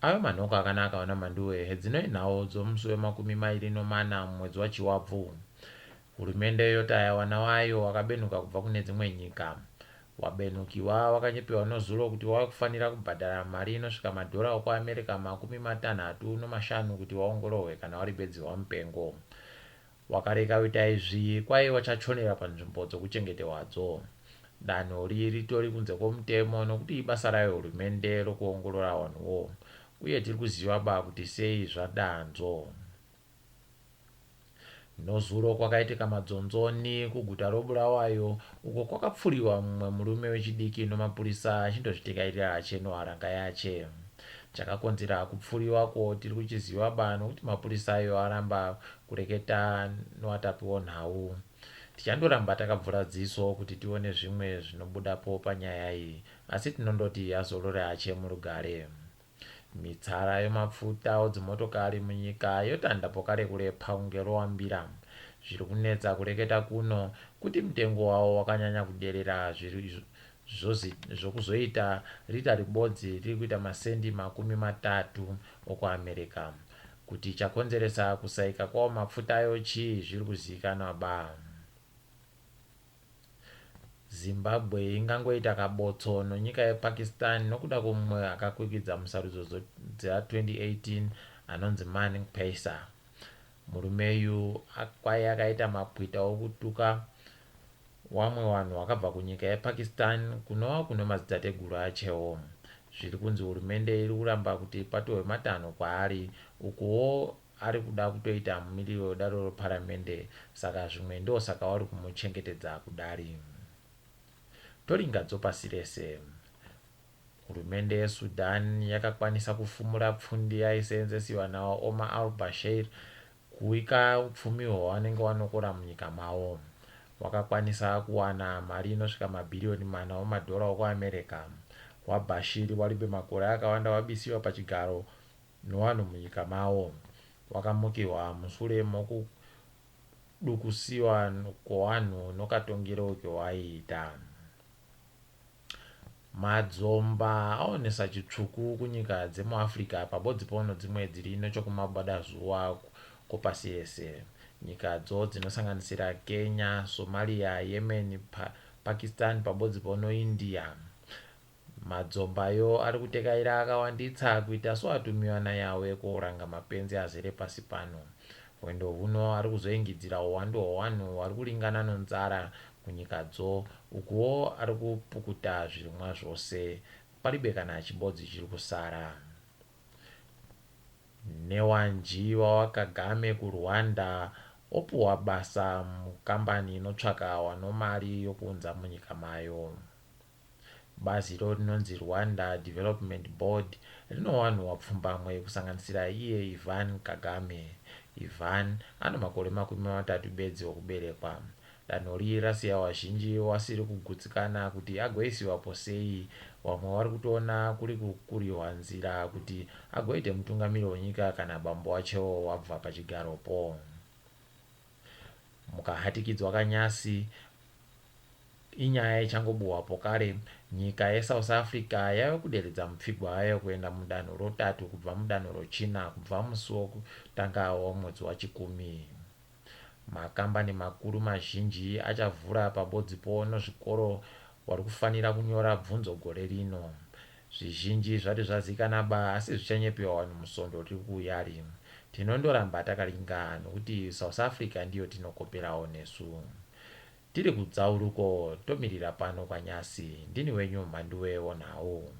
ayo manhoko akanaka wana Mhanduwe hedzinoi nhau dzomusi we24 mwedzi wa Chiwabvu. Hurumende yotaya wana wayo wakabenuka kubva kune dzimwe nyika. Wabenukiwa wakanyepiwa nozulo kuti wakufanira kubhadhara mari inosvika madhora okuAmerica 35 kuti waongororwe kana wari bedzi mupengo. Wakareka kuita izvi kwai wachachonera panzvimbo dzokuchengeterwadzo. Danho ritori kunze kwomutemo nokuti ibasa rayo hurumende rokuongorora vanhuwo, uye tiri kuziva kuti sei zvadanzo. Nozuro kwakaitika madzonzoni kuguta roBulawayo uko kwakapfuriwa mumwe murume wechidiki nomapurisa achindozvitekairira acheno haranga yache. Chakakonzera kupfuriwako tiri kuchiziva nokuti mapurisa ayo aramba kureketa novatapi venhau. Tichandoramba takabvura dziso kuti tione zvimwe zvinobudapo panyaya iyi, asi tinondoti azorore ache murugare. Mitsara yemafuta dzimotokari munyika yotanda pokare kurepa kunge rowambira. Zviri kunetsa kureketa kuno kuti mutengo wawo wakanyanya kuderera zvokuzoita rita ribodzi riri kuita masendi 30 okuAmerica. Kuti chakonzeresa kusaika kwawo mafuta ayo chii zviri kuzivikanwa. Zimbabwe ingangoita kabotso nonyika yePakistan nokuda kwomumwe akakwikidza musarudzo dza2018 anonzi Mhanduwe. Murumeyu kwai akaita mapwita okutuka wamwe vanhu vakabva kunyika yePakistan kunova kuno madzitateguru achewo. Zviri kunzi hurumende iri kuramba kuti patorwe matanho kwaari, ukuwo ari kuda kutoita mumiriro wedare reparamende, saka zvimwe ndosaka wari kumuchengetedza kudari. Toringadzo pasi rese. Hurumende yeSudan yakakwanisa kufumura pfundi yaisenzesiwa nawo Omar al-Bashir kuika upfumi hwavanenge vanokora munyika mavo. Wakakwanisa kuwana mari inosvika mabhiriyoni 4 wemadhora okuAmerica. WaBashir waribe makore akawanda wabisiwa pachigaro nevanhu munyika mavo. Wakamukirwa mushure mokudukusiwa kwevanhu nokatongero kewaiita. Madzomba aonesa chitsvuku kunyika dzemuAfrica pabodzi pauno dzimwe dziri nechokumabwada zuwa kopasi rese. Nyikadzo dzinosanganisira Kenya, Somalia, Yemen, Pakistan pabodzi pauno India. Madzombayo ari kutekaira akawanditsa kuita soatumiwa naYahwe kouranga mapenzi azere pasi pano. Wendo huno ari kuzoingidzira uwandu hwavanhu vari kuringana nenzara kunyikadzo, ukuwo ari kupukuta zvirimwa zvose, paribe kana chibodzi chiri kusara. Newanji waWakagame kuRwanda opuhwa basa mukambani inotsvaka wanomari yokuunza munyika mayo. Bazi rinonzi Rwanda Development Board rino vanhu wapfumbamwe kusanganisira iye Ivan Kagame. Ivan ana makore 30 bedzi okuberekwa. Danho riri rasiya vazhinji vasiri kugutsikana kuti agoisiwapo sei. Vamwe vari kutoona kuri kukurirwa nzira kuti agoite mutungamiri wenyika kana bambo wachewo wabva pachigaropo. Mukahatikidzwa kanyasi, inyaya ichangobuhwapo kare, nyika yeSouth Africa yave kuderedza mupfigwa ayo kuenda mudanho rotatu kubva mudanho rochina kubva musi wokutanga womwedzi wa10. Makambani makuru mazhinji achavhura pabodzipo nozvikoro wari kufanira kunyora bvunzo gore rino. Zvizhinji zvati zvazikanwa asi zvichanyepiwa vanhu musondo riri kuuyari. Tinondoramba takaringa nokuti South Africa ndiyo tinokoperawo nesu. Tiri kudzauruko, tomirira pano kwanyasi. Ndini wenyu Mhanduwe wonhau.